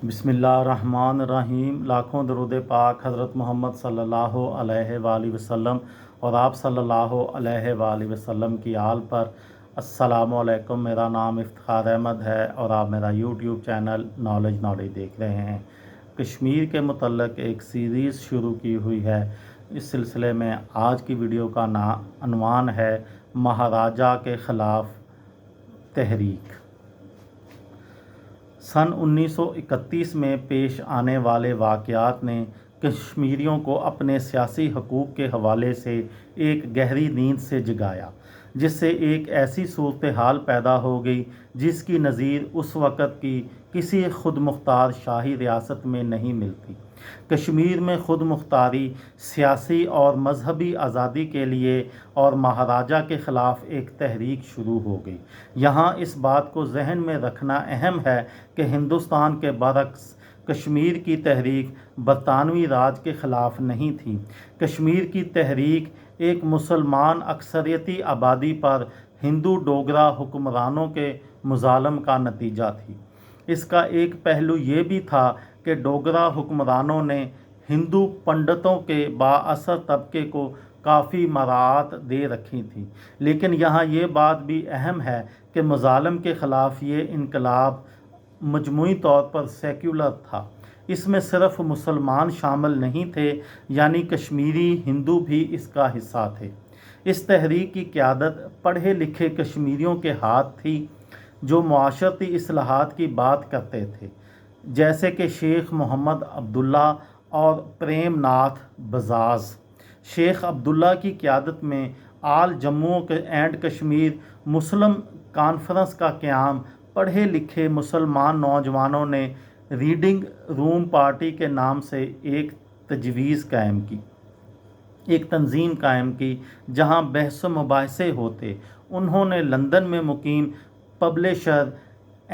बिस्मिल्लाहिर्रहमानिर्रहीम। लाखों दरूद पाक हज़रत मोहम्मद सल्लल्लाहु अलैहि वसल्लम और आप सल्लल्लाहु अलैहि वसल्लम की आल पर। अस्सलामु अलैकुम। मेरा नाम इफ्तिखार अहमद है और आप मेरा यूट्यूब चैनल नॉलेज देख रहे हैं। कश्मीर के मुतल्लक़ एक सीरीज़ शुरू की हुई है। इस सिलसिले में आज की वीडियो का अनवान है महाराजा के ख़िलाफ़ तहरीक। सन 1931 में पेश आने वाले वाक़यात ने कश्मीरियों को अपने सियासी हकूक़ के हवाले से एक गहरी नींद से जगाया, जिससे एक ऐसी सूरत हाल पैदा हो गई जिसकी नज़ीर उस वक़्त की किसी खुद मुख्तार शाही रियासत में नहीं मिलती। कश्मीर में खुद मुख्तारी, सियासी और मजहबी आज़ादी के लिए और महाराजा के ख़िलाफ़ एक तहरीक शुरू हो गई। यहाँ इस बात को जहन में रखना अहम है कि हिंदुस्तान के बरक्स कश्मीर की तहरीक बरतानवी राज के ख़िलाफ़ नहीं थी। कश्मीर की तहरीक एक मुसलमान अक्सरियती आबादी पर हिंदू डोगरा हुक्मरानों के मुज़ालम का नतीजा थी। इसका एक पहलू ये भी था कि डोगरा हुक्मरानों ने हिंदू पंडितों के बाअसर तबके को काफ़ी मराहत दे रखी थी। लेकिन यहाँ ये बात भी अहम है कि मुज़ालम के ख़िलाफ़ ये इनकलाब मजमूई तौर पर सेक्युलर था। इसमें सिर्फ मुसलमान शामिल नहीं थे, यानी कश्मीरी हिंदू भी इसका हिस्सा थे। इस तहरीक की क़यादत पढ़े लिखे कश्मीरियों के हाथ थी, जो मुआशरती इस्लाहात की बात करते थे, जैसे कि शेख मोहम्मद अब्दुल्ला और प्रेम नाथ बजाज। शेख अब्दुल्ला की क़यादत में all Jammu and Kashmir Muslim conference का क़याम पढ़े लिखे मुसलमान नौजवानों ने रीडिंग रूम पार्टी के नाम से एक तंजीम कायम की, जहां बहस मुबाहसे होते। उन्होंने लंदन में मुकीम पब्लिशर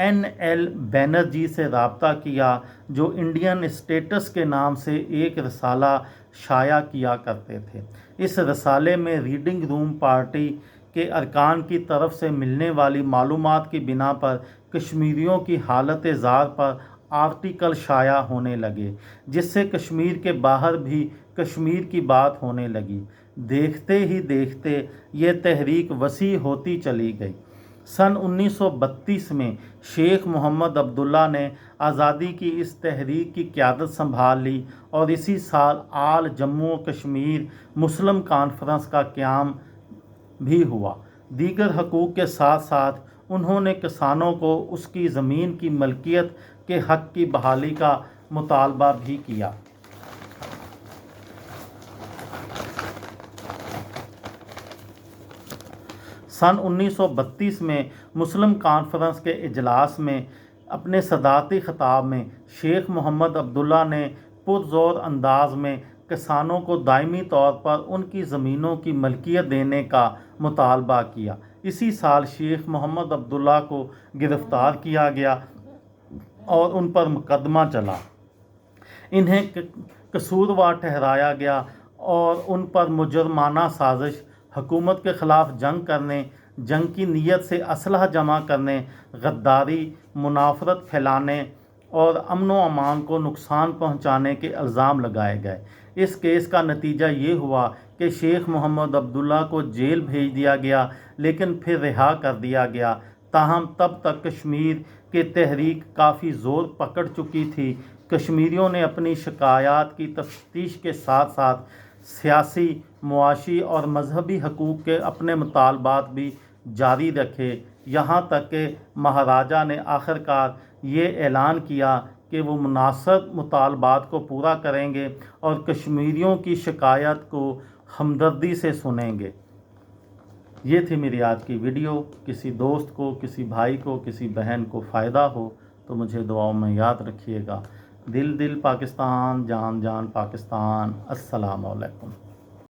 NL बैनर्जी से रब्ता किया, जो इंडियन स्टेटस के नाम से एक रसाला शाया किया करते थे। इस रसाले में रीडिंग रूम पार्टी के अरकान की तरफ से मिलने वाली मालूमात की बिना पर कश्मीरियों की हालत ज़ार पर आर्टिकल शाया होने लगे, जिससे कश्मीर के बाहर भी कश्मीर की बात होने लगी। देखते ही देखते ये तहरीक वसी होती चली गई। सन 1932 में शेख मोहम्मद अब्दुल्ला ने आज़ादी की इस तहरीक की क़यादत संभाल ली और इसी साल आल जम्मू कश्मीर मुस्लिम कॉन्फ्रेंस का क़याम भी हुआ। दीगर हकूक़ के साथ साथ उन्होंने किसानों को उसकी ज़मीन की मलकियत के हक़ की बहाली का मुतालबा भी किया। सन 1932 में मुस्लिम कॉन्फ्रेंस के इजलास में अपने सदारती ख़िताब में शेख मोहम्मद अब्दुल्ला ने पुरज़ोर अंदाज में किसानों को दायमी तौर पर उनकी ज़मीनों की मलकियत देने का मुतालबा किया। इसी साल शेख मोहम्मद अब्दुल्ला को गिरफ़्तार किया गया और उन पर मुकदमा चला। इन्हें कसूरवार ठहराया गया और उन पर मुजरमाना साजिश, हुकूमत के ख़िलाफ़ जंग करने, जंग की नीयत से असलहा जमा करने, गद्दारी, मुनाफरत फैलाने और अमन व अमान को नुकसान पहुँचाने के इल्ज़ाम लगाए गए। इस केस का नतीजा ये हुआ कि शेख मोहम्मद अब्दुल्ला को जेल भेज दिया गया, लेकिन फिर रिहा कर दिया गया। ताहम तब तक कश्मीर की तहरीक काफ़ी ज़ोर पकड़ चुकी थी। कश्मीरियों ने अपनी शिकायत की तफ्तीश के साथ साथ सियासी, मुआशी और मजहबी हकूक़ के अपने मुतालबात भी जारी रखे, यहाँ तक कि महाराजा ने आखिरकार ये ऐलान किया कि वो मुनासिब मुतालबात को पूरा करेंगे और कश्मीरियों की शिकायत को हमदर्दी से सुनेंगे। ये थी मेरी आज की वीडियो। किसी दोस्त को, किसी भाई को, किसी बहन को फ़ायदा हो तो मुझे दुआओं में याद रखिएगा। दिल दिल पाकिस्तान, जान जान पाकिस्तान। अस्सलामु अलैकुम।